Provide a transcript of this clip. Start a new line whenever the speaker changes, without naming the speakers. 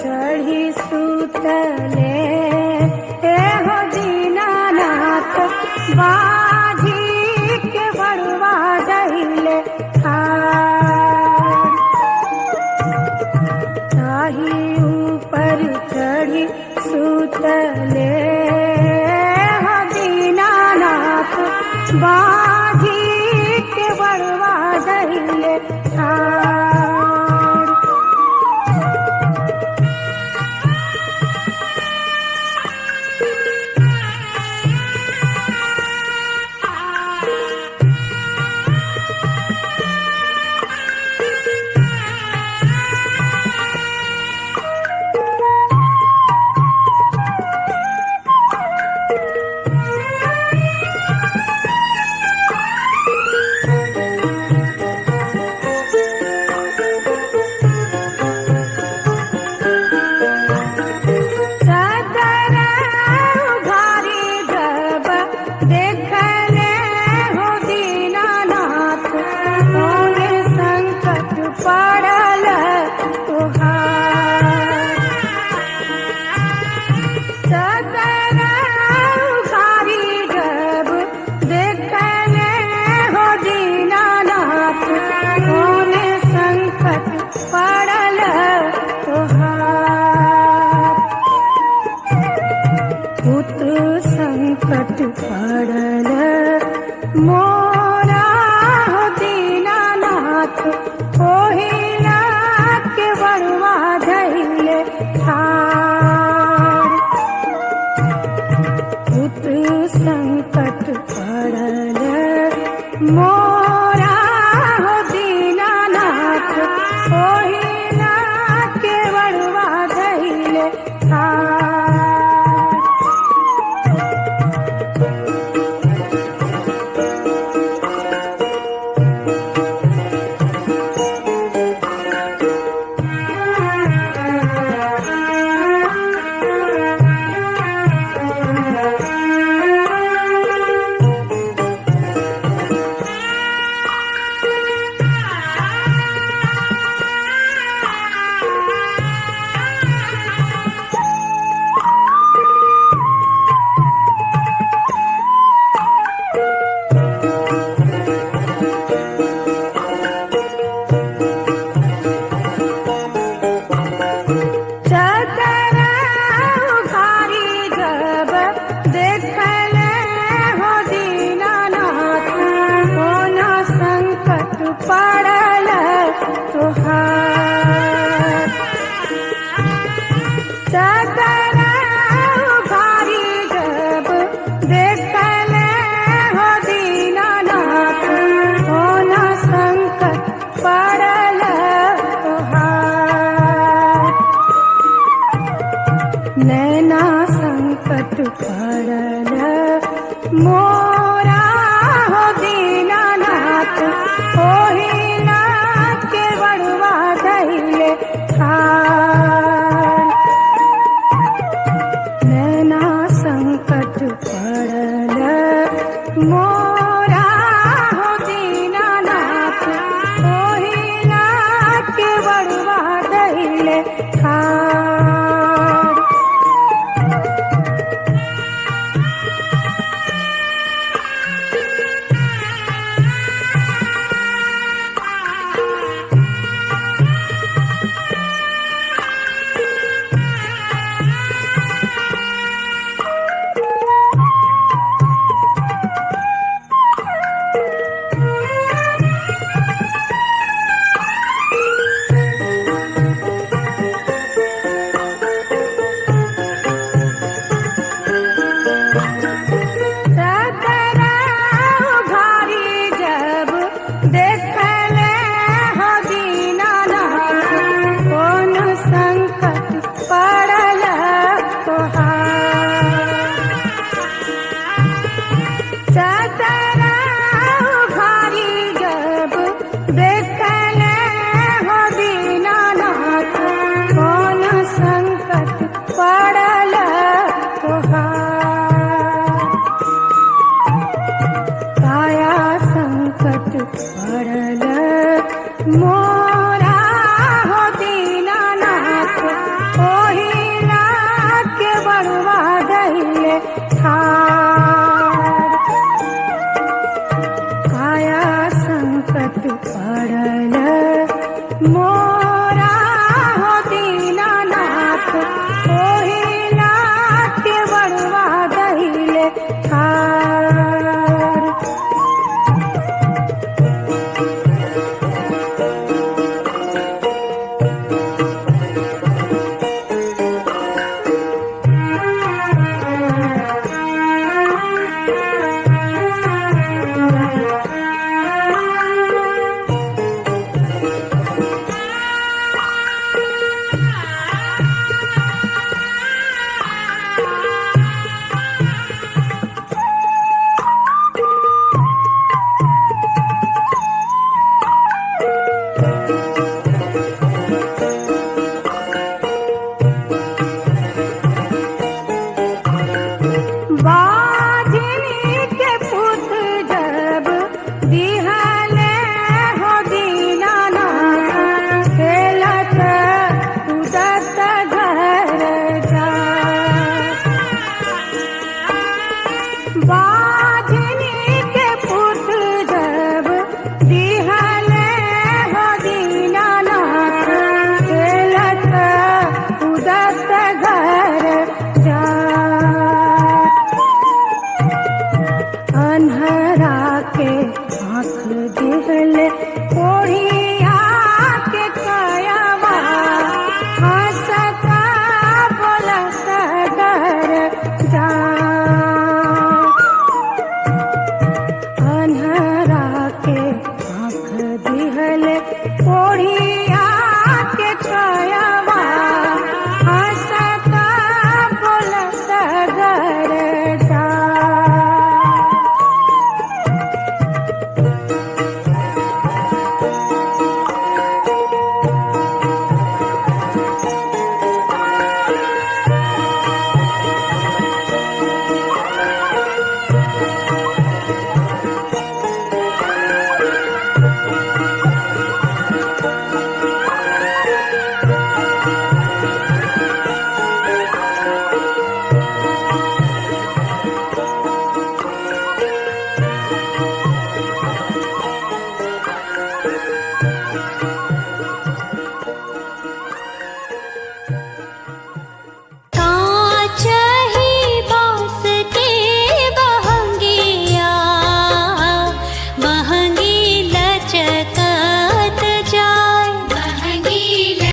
चढ़ी सुतले हो दीनानाथ बाजी के बड़वा दहिले ताही ऊपर चढ़ी सुतले हो दीनानाथ बाजी के बड़वा दहिले संकट पड़ल मोरा हो दीनानाथ ओहिला के बड़वा धैले ठार पुत्र संकट पड़ल मोरा हो दीनानाथ ओहिला के बड़वा धैले ठार पड़ल तुहार चादर उघारी जब देखले हो दीनानाथ होना संकट पड़ल तुहार नैना संकट पड़ल मोरा हो दीनानाथ ओहिला के बड़वा धैले ठार नैना संकट पड़ल मोरा हो दीनानाथ ओहिला के बड़वा धैले ठार ठार काया संकट पड़ल मोरा हो दीनानाथ ओहिला के बड़वा गहिले ठार बाजनी के पुत जब बिहले हो दीनानाथ खेलत कूदत घर जा बाजनी के पुत जब बिहले हो दीनानाथ खेलत कूदत घर जा